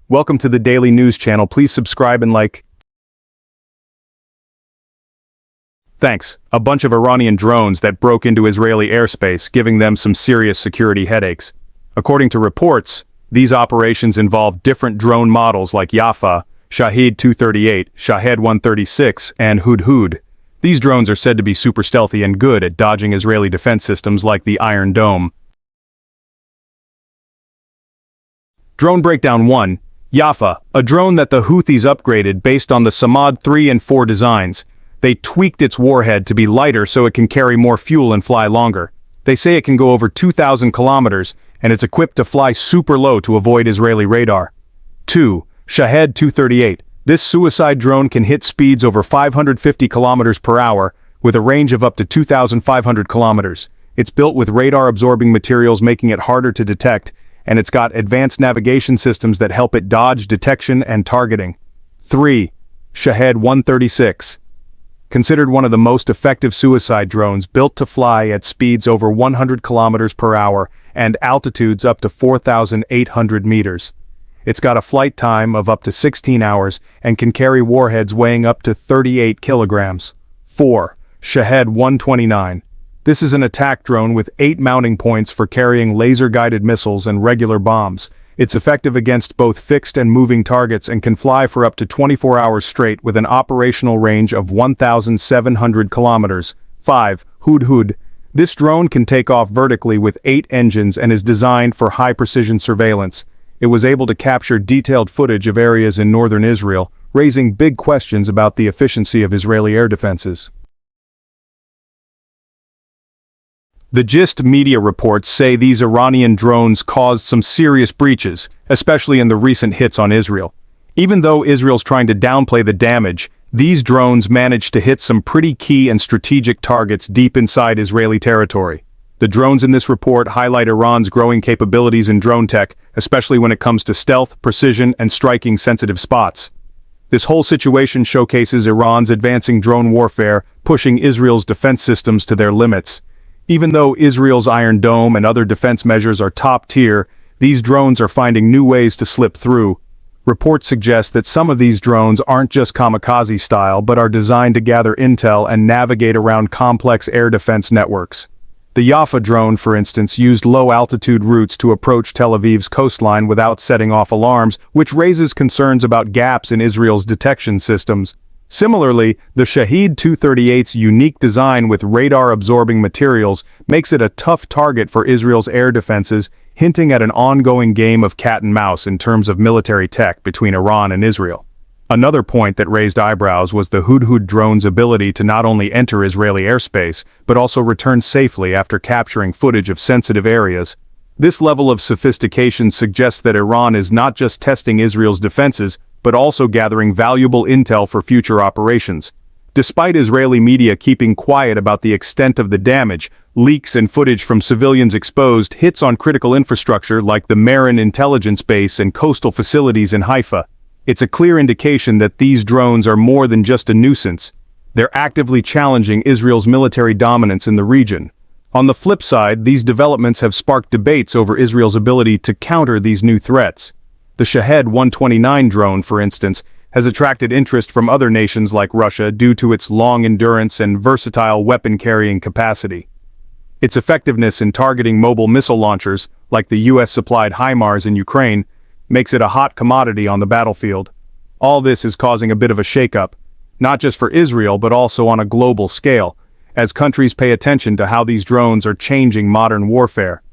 Welcome to the Daily News channel. Please subscribe and like. Thanks. A bunch of Iranian drones that broke into Israeli airspace, giving them some serious security headaches. According to reports, these operations involved different drone models like Yafa, Shahed 238, Shahed 136, and Hudhud. These drones are said to be super stealthy and good at dodging Israeli defense systems like the Iron Dome. Drone Breakdown 1. Yafa, a drone that the Houthis upgraded based on the Samad 3 and 4 designs. They tweaked its warhead to be lighter so it can carry more fuel and fly longer. They say it can go over 2,000 kilometers, and it's equipped to fly super low to avoid Israeli radar. 2. Shahed 238. This suicide drone can hit speeds over 550 kilometers per hour, with a range of up to 2,500 kilometers. It's built with radar-absorbing materials making it harder to detect, and it's got advanced navigation systems that help it dodge detection and targeting. 3. Shahed 136. Considered one of the most effective suicide drones, built to fly at speeds over 100 kilometers per hour and altitudes up to 4,800 meters. It's got a flight time of up to 16 hours and can carry warheads weighing up to 38 kilograms. 4. Shahed 129. This is an attack drone with 8 mounting points for carrying laser-guided missiles and regular bombs. It's effective against both fixed and moving targets and can fly for up to 24 hours straight with an operational range of 1,700 kilometers. 5. Hudhud. This drone can take off vertically with 8 engines and is designed for high-precision surveillance. It was able to capture detailed footage of areas in northern Israel, raising big questions about the efficiency of Israeli air defenses. The Gist media reports say these Iranian drones caused some serious breaches, especially in the recent hits on Israel. Even though Israel's trying to downplay the damage, these drones managed to hit some pretty key and strategic targets deep inside Israeli territory. The drones in this report highlight Iran's growing capabilities in drone tech, especially when it comes to stealth, precision, and striking sensitive spots. This whole situation showcases Iran's advancing drone warfare, pushing Israel's defense systems to their limits. Even though Israel's Iron Dome and other defense measures are top tier, these drones are finding new ways to slip through. Reports suggest that some of these drones aren't just kamikaze style but are designed to gather intel and navigate around complex air defense networks. The Yafa drone, for instance, used low-altitude routes to approach Tel Aviv's coastline without setting off alarms, which raises concerns about gaps in Israel's detection systems. Similarly, the Shahed 238's unique design with radar-absorbing materials makes it a tough target for Israel's air defenses, hinting at an ongoing game of cat-and-mouse in terms of military tech between Iran and Israel. Another point that raised eyebrows was the Hudhud drone's ability to not only enter Israeli airspace, but also return safely after capturing footage of sensitive areas. This level of sophistication suggests that Iran is not just testing Israel's defenses, but also gathering valuable intel for future operations. Despite Israeli media keeping quiet about the extent of the damage, leaks and footage from civilians exposed hits on critical infrastructure like the Marin intelligence base and coastal facilities in Haifa. It's a clear indication that these drones are more than just a nuisance. They're actively challenging Israel's military dominance in the region. On the flip side, these developments have sparked debates over Israel's ability to counter these new threats. The Shahed 129 drone, for instance, has attracted interest from other nations like Russia due to its long endurance and versatile weapon-carrying capacity. Its effectiveness in targeting mobile missile launchers, like the US-supplied HIMARS in Ukraine, makes it a hot commodity on the battlefield. All this is causing a bit of a shakeup, not just for Israel but also on a global scale, as countries pay attention to how these drones are changing modern warfare.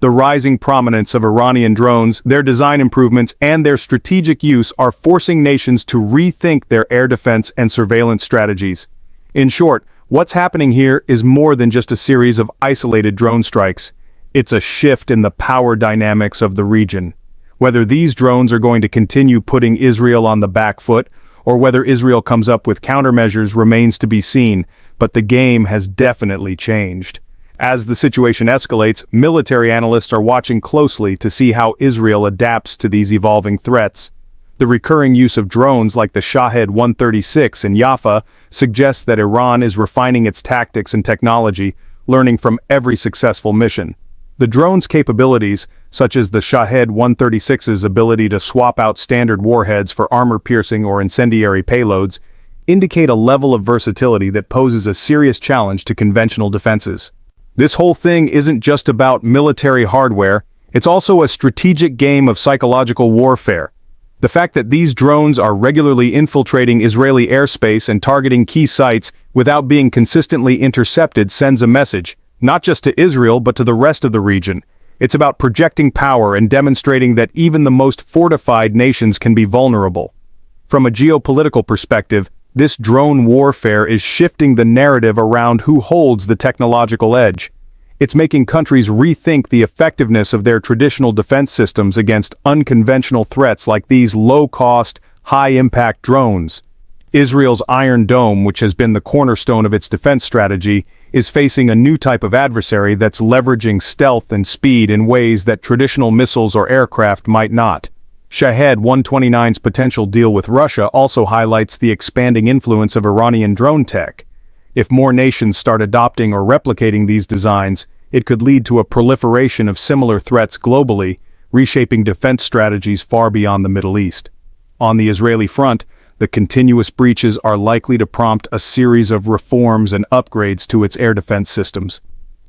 The rising prominence of Iranian drones, their design improvements, and their strategic use are forcing nations to rethink their air defense and surveillance strategies. In short, what's happening here is more than just a series of isolated drone strikes. It's a shift in the power dynamics of the region. Whether these drones are going to continue putting Israel on the back foot, or whether Israel comes up with countermeasures remains to be seen, but the game has definitely changed. As the situation escalates, military analysts are watching closely to see how Israel adapts to these evolving threats. The recurring use of drones like the Shahed 136 in Yafa suggests that Iran is refining its tactics and technology, learning from every successful mission. The drone's capabilities, such as the Shahed 136's ability to swap out standard warheads for armor-piercing or incendiary payloads, indicate a level of versatility that poses a serious challenge to conventional defenses. This whole thing isn't just about military hardware, it's also a strategic game of psychological warfare. The fact that these drones are regularly infiltrating Israeli airspace and targeting key sites without being consistently intercepted sends a message, not just to Israel but to the rest of the region. It's about projecting power and demonstrating that even the most fortified nations can be vulnerable. From a geopolitical perspective, this drone warfare is shifting the narrative around who holds the technological edge. It's making countries rethink the effectiveness of their traditional defense systems against unconventional threats like these low-cost, high-impact drones. Israel's Iron Dome, which has been the cornerstone of its defense strategy, is facing a new type of adversary that's leveraging stealth and speed in ways that traditional missiles or aircraft might not. Shahed 129's potential deal with Russia also highlights the expanding influence of Iranian drone tech. If more nations start adopting or replicating these designs, it could lead to a proliferation of similar threats globally, reshaping defense strategies far beyond the Middle East. On the Israeli front, the continuous breaches are likely to prompt a series of reforms and upgrades to its air defense systems.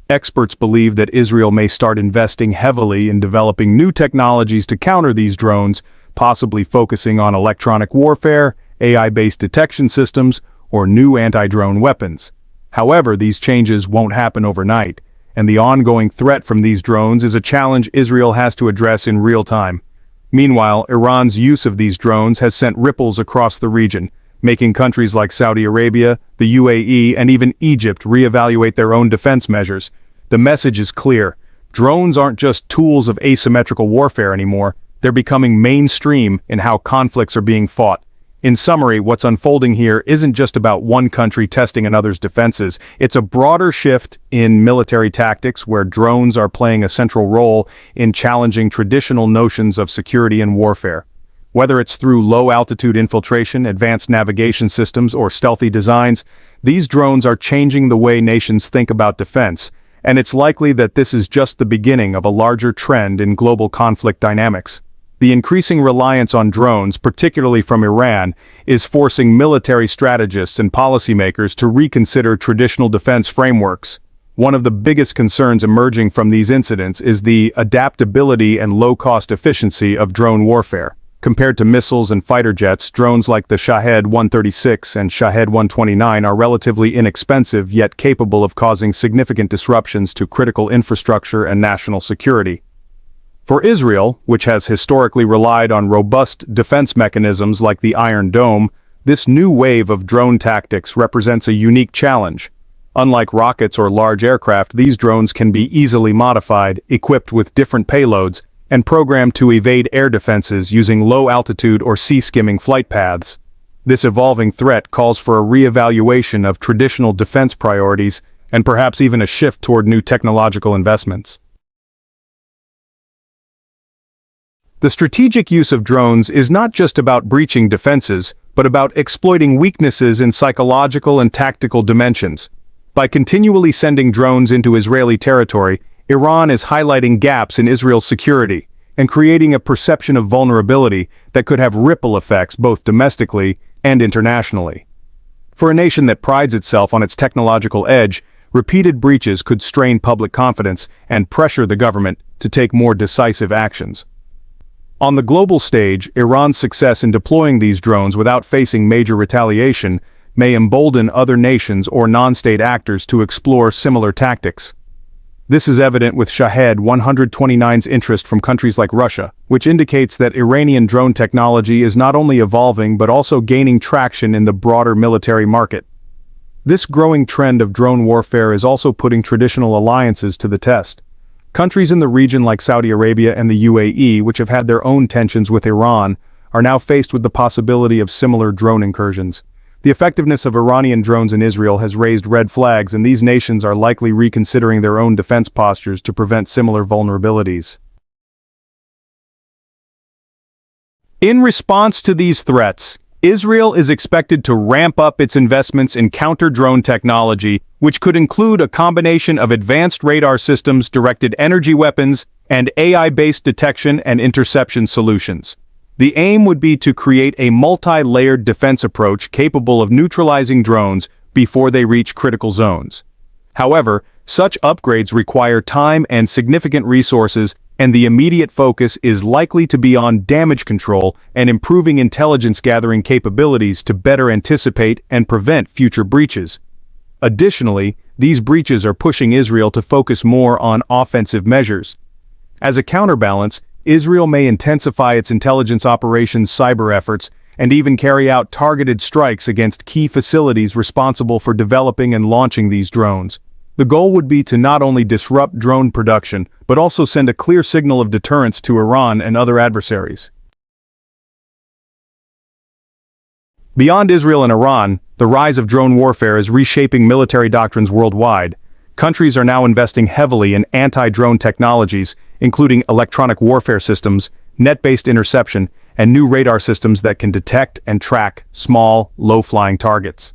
Experts believe that Israel may start investing heavily in developing new technologies to counter these drones, possibly focusing on electronic warfare, AI-based detection systems, or new anti-drone weapons. However, these changes won't happen overnight, and the ongoing threat from these drones is a challenge Israel has to address in real time. Meanwhile, Iran's use of these drones has sent ripples across the region, making countries like Saudi Arabia, the UAE, and even Egypt reevaluate their own defense measures. The message is clear. Drones aren't just tools of asymmetrical warfare anymore, they're becoming mainstream in how conflicts are being fought. In summary, what's unfolding here isn't just about one country testing another's defenses, it's a broader shift in military tactics where drones are playing a central role in challenging traditional notions of security and warfare. Whether it's through low-altitude infiltration, advanced navigation systems, or stealthy designs, these drones are changing the way nations think about defense, and it's likely that this is just the beginning of a larger trend in global conflict dynamics. The increasing reliance on drones, particularly from Iran, is forcing military strategists and policymakers to reconsider traditional defense frameworks. One of the biggest concerns emerging from these incidents is the adaptability and low-cost efficiency of drone warfare. Compared to missiles and fighter jets, drones like the Shahed 136 and Shahed 129 are relatively inexpensive yet capable of causing significant disruptions to critical infrastructure and national security. For Israel, which has historically relied on robust defense mechanisms like the Iron Dome, this new wave of drone tactics represents a unique challenge. Unlike rockets or large aircraft, these drones can be easily modified, equipped with different payloads, and programmed to evade air defenses using low-altitude or sea-skimming flight paths. This evolving threat calls for a re-evaluation of traditional defense priorities and perhaps even a shift toward new technological investments. The strategic use of drones is not just about breaching defenses, but about exploiting weaknesses in psychological and tactical dimensions. By continually sending drones into Israeli territory, Iran is highlighting gaps in Israel's security and creating a perception of vulnerability that could have ripple effects both domestically and internationally. For a nation that prides itself on its technological edge, repeated breaches could strain public confidence and pressure the government to take more decisive actions. On the global stage, Iran's success in deploying these drones without facing major retaliation may embolden other nations or non-state actors to explore similar tactics. This is evident with Shahed 129's interest from countries like Russia, which indicates that Iranian drone technology is not only evolving but also gaining traction in the broader military market. This growing trend of drone warfare is also putting traditional alliances to the test. Countries in the region like Saudi Arabia and the UAE, which have had their own tensions with Iran, are now faced with the possibility of similar drone incursions. The effectiveness of Iranian drones in Israel has raised red flags, and these nations are likely reconsidering their own defense postures to prevent similar vulnerabilities. In response to these threats, Israel is expected to ramp up its investments in counter-drone technology, which could include a combination of advanced radar systems, directed energy weapons, and AI-based detection and interception solutions. The aim would be to create a multi-layered defense approach capable of neutralizing drones before they reach critical zones. However, such upgrades require time and significant resources, and the immediate focus is likely to be on damage control and improving intelligence gathering capabilities to better anticipate and prevent future breaches. Additionally, these breaches are pushing Israel to focus more on offensive measures. As a counterbalance, Israel may intensify its intelligence operations cyber efforts and even carry out targeted strikes against key facilities responsible for developing and launching these drones. The goal would be to not only disrupt drone production, but also send a clear signal of deterrence to Iran and other adversaries. Beyond Israel and Iran, the rise of drone warfare is reshaping military doctrines worldwide. Countries are now investing heavily in anti-drone technologies, including electronic warfare systems, net-based interception, and new radar systems that can detect and track small, low-flying targets.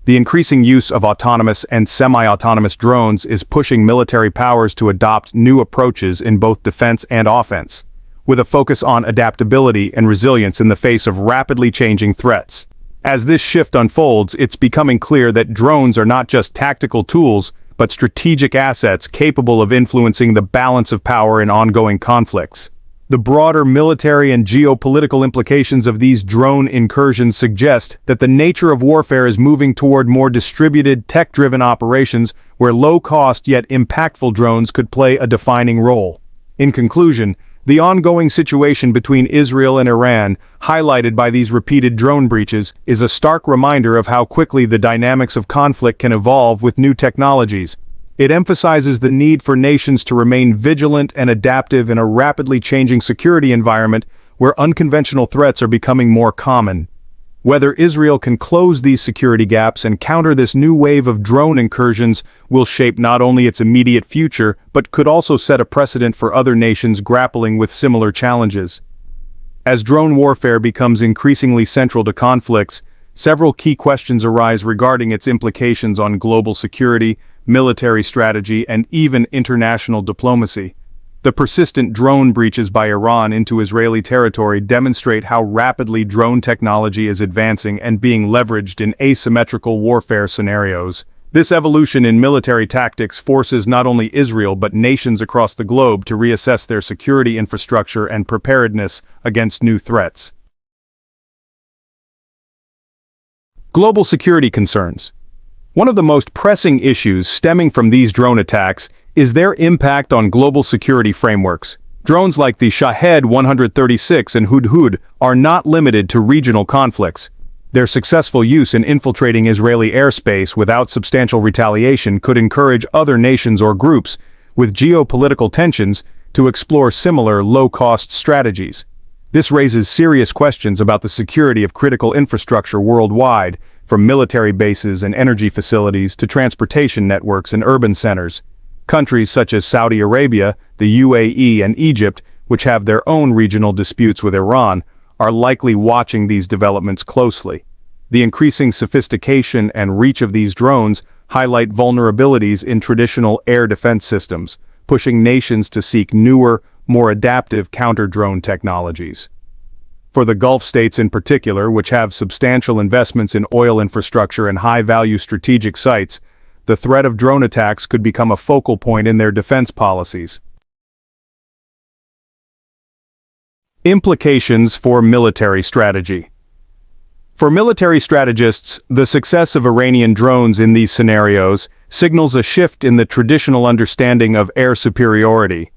The increasing use of autonomous and semi-autonomous drones is pushing military powers to adopt new approaches in both defense and offense, with a focus on adaptability and resilience in the face of rapidly changing threats. As this shift unfolds, it's becoming clear that drones are not just tactical tools, but strategic assets capable of influencing the balance of power in ongoing conflicts. The broader military and geopolitical implications of these drone incursions suggest that the nature of warfare is moving toward more distributed, tech-driven operations where low-cost yet impactful drones could play a defining role. In conclusion, the ongoing situation between Israel and Iran, highlighted by these repeated drone breaches, is a stark reminder of how quickly the dynamics of conflict can evolve with new technologies. It emphasizes the need for nations to remain vigilant and adaptive in a rapidly changing security environment where unconventional threats are becoming more common. Whether Israel can close these security gaps and counter this new wave of drone incursions will shape not only its immediate future, but could also set a precedent for other nations grappling with similar challenges. As drone warfare becomes increasingly central to conflicts, several key questions arise regarding its implications on global security, military strategy, and even international diplomacy. The persistent drone breaches by Iran into Israeli territory demonstrate how rapidly drone technology is advancing and being leveraged in asymmetrical warfare scenarios. This evolution in military tactics forces not only Israel but nations across the globe to reassess their security infrastructure and preparedness against new threats. Global security concerns. One of the most pressing issues stemming from these drone attacks is their impact on global security frameworks. Drones like the Shahed 136 and Hudhud are not limited to regional conflicts. Their successful use in infiltrating Israeli airspace without substantial retaliation could encourage other nations or groups with geopolitical tensions to explore similar low-cost strategies. This raises serious questions about the security of critical infrastructure worldwide, from military bases and energy facilities to transportation networks and urban centers. Countries such as Saudi Arabia, the UAE, and Egypt, which have their own regional disputes with Iran, are likely watching these developments closely. The increasing sophistication and reach of these drones highlight vulnerabilities in traditional air defense systems, pushing nations to seek newer, more adaptive counter-drone technologies. For the Gulf states in particular, which have substantial investments in oil infrastructure and high-value strategic sites, the threat of drone attacks could become a focal point in their defense policies. Implications for military strategy. For military strategists, the success of Iranian drones in these scenarios signals a shift in the traditional understanding of air superiority.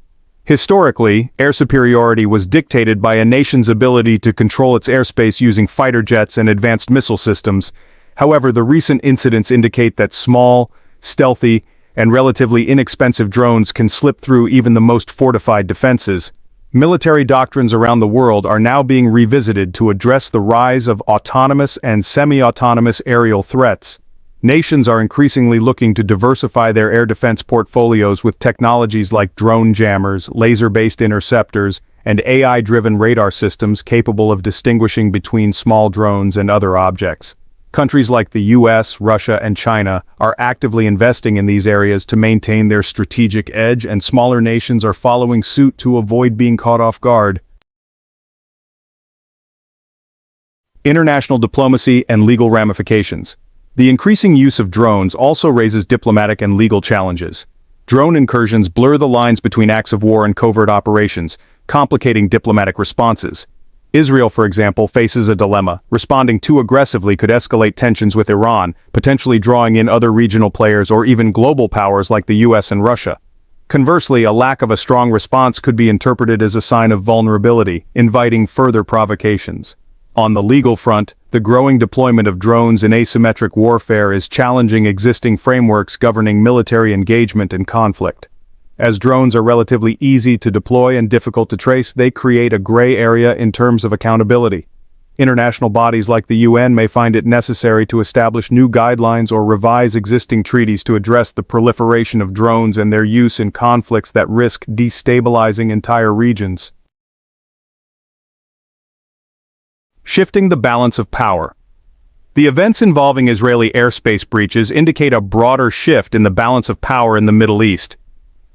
Historically, air superiority was dictated by a nation's ability to control its airspace using fighter jets and advanced missile systems. However, the recent incidents indicate that small, stealthy, and relatively inexpensive drones can slip through even the most fortified defenses. Military doctrines around the world are now being revisited to address the rise of autonomous and semi-autonomous aerial threats. Nations are increasingly looking to diversify their air defense portfolios with technologies like drone jammers, laser-based interceptors, and AI-driven radar systems capable of distinguishing between small drones and other objects. Countries like the US, Russia, and China are actively investing in these areas to maintain their strategic edge, and smaller nations are following suit to avoid being caught off guard. International diplomacy and legal ramifications. The increasing use of drones also raises diplomatic and legal challenges. Drone incursions blur the lines between acts of war and covert operations, complicating diplomatic responses. Israel, for example, faces a dilemma. Responding too aggressively could escalate tensions with Iran, potentially drawing in other regional players or even global powers like the US and Russia. Conversely, a lack of a strong response could be interpreted as a sign of vulnerability, inviting further provocations. On the legal front, the growing deployment of drones in asymmetric warfare is challenging existing frameworks governing military engagement and conflict. As drones are relatively easy to deploy and difficult to trace, they create a gray area in terms of accountability. International bodies like the UN may find it necessary to establish new guidelines or revise existing treaties to address the proliferation of drones and their use in conflicts that risk destabilizing entire regions. Shifting the balance of power. The events involving Israeli airspace breaches indicate a broader shift in the balance of power in the Middle East.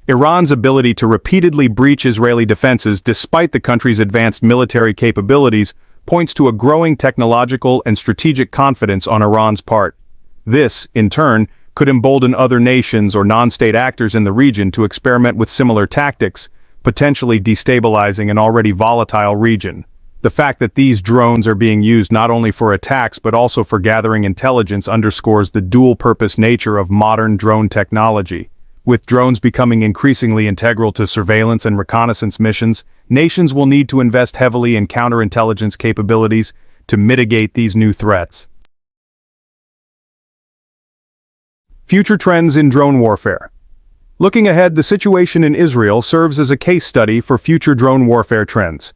Iran's ability to repeatedly breach Israeli defenses despite the country's advanced military capabilities points to a growing technological and strategic confidence on Iran's part. This, in turn, could embolden other nations or non-state actors in the region to experiment with similar tactics, potentially destabilizing an already volatile region. The fact that these drones are being used not only for attacks but also for gathering intelligence underscores the dual-purpose nature of modern drone technology. With drones becoming increasingly integral to surveillance and reconnaissance missions, nations will need to invest heavily in counterintelligence capabilities to mitigate these new threats. Future trends in drone warfare. Looking ahead, the situation in Israel serves as a case study for future drone warfare trends.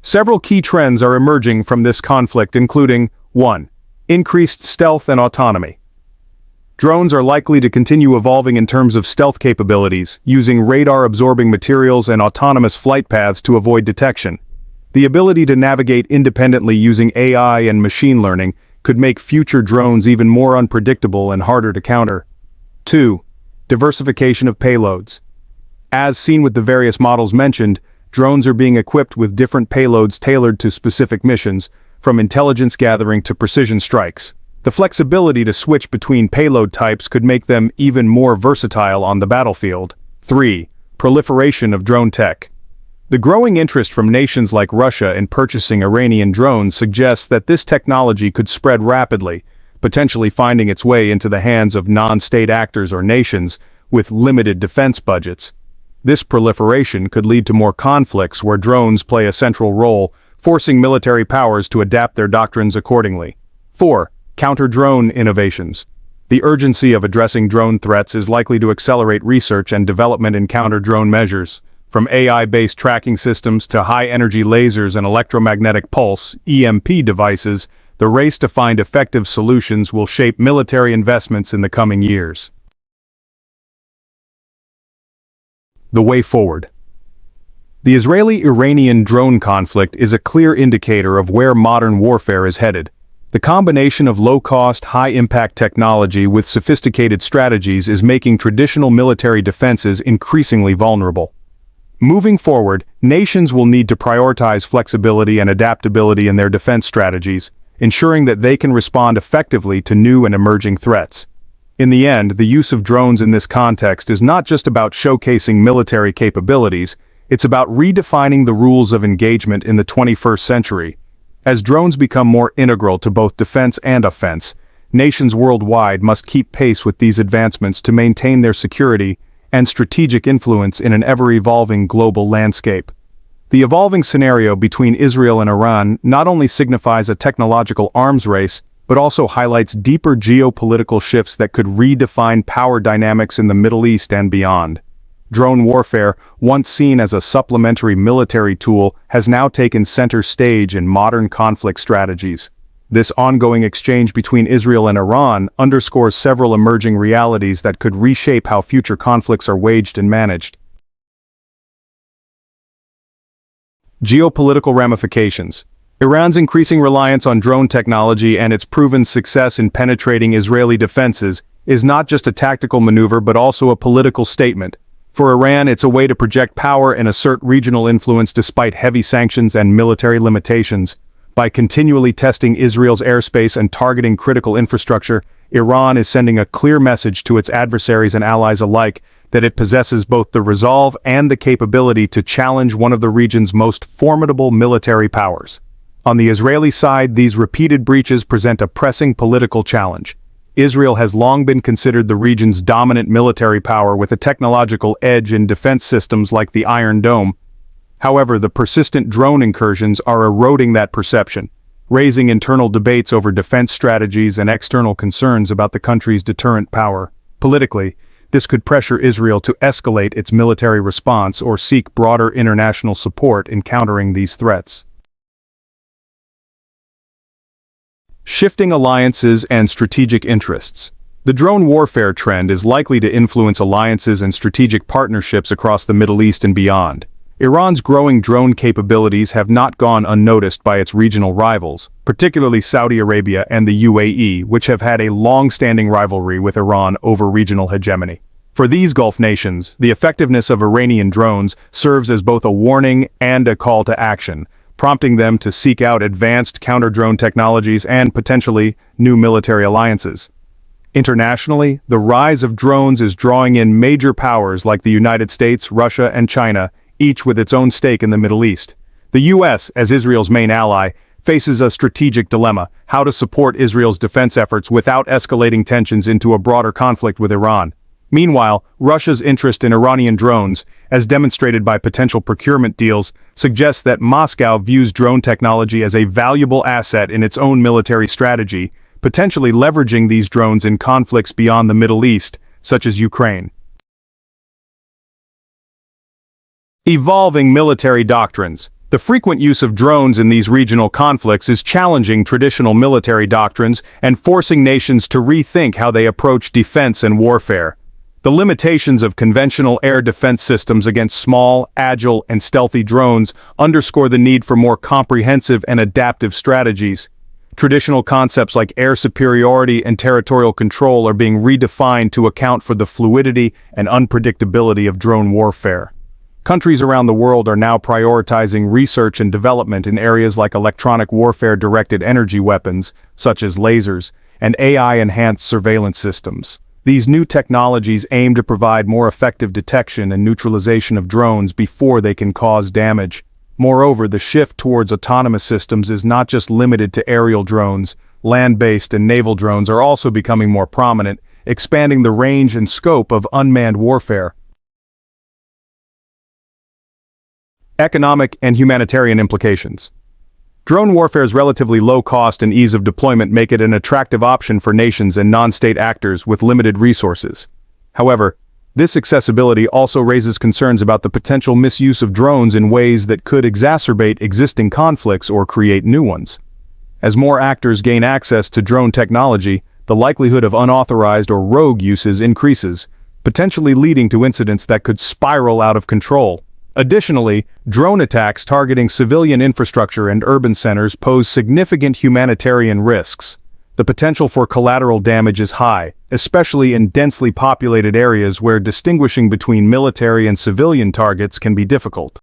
Several key trends are emerging from this conflict, including 1. Increased stealth and autonomy. Drones are likely to continue evolving in terms of stealth capabilities, using radar-absorbing materials and autonomous flight paths to avoid detection. The ability to navigate independently using AI and machine learning could make future drones even more unpredictable and harder to counter. 2. Diversification of payloads. As seen with the various models mentioned, drones are being equipped with different payloads tailored to specific missions, from intelligence gathering to precision strikes. The flexibility to switch between payload types could make them even more versatile on the battlefield. 3. Proliferation of drone tech. The growing interest from nations like Russia in purchasing Iranian drones suggests that this technology could spread rapidly, potentially finding its way into the hands of non-state actors or nations with limited defense budgets. This proliferation could lead to more conflicts where drones play a central role, forcing military powers to adapt their doctrines accordingly. 4. Counter-drone innovations. The urgency of addressing drone threats is likely to accelerate research and development in counter-drone measures. From AI-based tracking systems to high-energy lasers and electromagnetic pulse (EMP) devices, the race to find effective solutions will shape military investments in the coming years. The way forward. The Israeli-Iranian drone conflict is a clear indicator of where modern warfare is headed. The combination of low-cost, high-impact technology with sophisticated strategies is making traditional military defenses increasingly vulnerable. Moving forward, nations will need to prioritize flexibility and adaptability in their defense strategies, ensuring that they can respond effectively to new and emerging threats. In the end, the use of drones in this context is not just about showcasing military capabilities, it's about redefining the rules of engagement in the 21st century. As drones become more integral to both defense and offense, nations worldwide must keep pace with these advancements to maintain their security and strategic influence in an ever-evolving global landscape. The evolving scenario between Israel and Iran not only signifies a technological arms race, but also highlights deeper geopolitical shifts that could redefine power dynamics in the Middle East and beyond. Drone warfare, once seen as a supplementary military tool, has now taken center stage in modern conflict strategies. This ongoing exchange between Israel and Iran underscores several emerging realities that could reshape how future conflicts are waged and managed. Geopolitical ramifications. Iran's increasing reliance on drone technology and its proven success in penetrating Israeli defenses is not just a tactical maneuver but also a political statement. For Iran, it's a way to project power and assert regional influence despite heavy sanctions and military limitations. By continually testing Israel's airspace and targeting critical infrastructure, Iran is sending a clear message to its adversaries and allies alike that it possesses both the resolve and the capability to challenge one of the region's most formidable military powers. On the Israeli side, these repeated breaches present a pressing political challenge. Israel has long been considered the region's dominant military power with a technological edge in defense systems like the Iron Dome. However, the persistent drone incursions are eroding that perception, raising internal debates over defense strategies and external concerns about the country's deterrent power. Politically, this could pressure Israel to escalate its military response or seek broader international support in countering these threats. Shifting alliances and strategic interests. The drone warfare trend is likely to influence alliances and strategic partnerships across the Middle East and beyond. Iran's growing drone capabilities have not gone unnoticed by its regional rivals, particularly Saudi Arabia and the UAE, which have had a long-standing rivalry with Iran over regional hegemony. For these Gulf nations, the effectiveness of Iranian drones serves as both a warning and a call to action, prompting them to seek out advanced counter-drone technologies and, potentially, new military alliances. Internationally, the rise of drones is drawing in major powers like the United States, Russia, and China, each with its own stake in the Middle East. The U.S., as Israel's main ally, faces a strategic dilemma: how to support Israel's defense efforts without escalating tensions into a broader conflict with Iran. Meanwhile, Russia's interest in Iranian drones, as demonstrated by potential procurement deals, suggests that Moscow views drone technology as a valuable asset in its own military strategy, potentially leveraging these drones in conflicts beyond the Middle East, such as Ukraine. Evolving military doctrines. The frequent use of drones in these regional conflicts is challenging traditional military doctrines and forcing nations to rethink how they approach defense and warfare. The limitations of conventional air defense systems against small, agile, and stealthy drones underscore the need for more comprehensive and adaptive strategies. Traditional concepts like air superiority and territorial control are being redefined to account for the fluidity and unpredictability of drone warfare. Countries around the world are now prioritizing research and development in areas like electronic warfare-directed energy weapons, such as lasers, and AI-enhanced surveillance systems. These new technologies aim to provide more effective detection and neutralization of drones before they can cause damage. Moreover, the shift towards autonomous systems is not just limited to aerial drones. Land-based and naval drones are also becoming more prominent, expanding the range and scope of unmanned warfare. Economic and humanitarian implications. Drone warfare's relatively low cost and ease of deployment make it an attractive option for nations and non-state actors with limited resources. However, this accessibility also raises concerns about the potential misuse of drones in ways that could exacerbate existing conflicts or create new ones. As more actors gain access to drone technology, the likelihood of unauthorized or rogue uses increases, potentially leading to incidents that could spiral out of control. Additionally, drone attacks targeting civilian infrastructure and urban centers pose significant humanitarian risks. The potential for collateral damage is high, especially in densely populated areas where distinguishing between military and civilian targets can be difficult.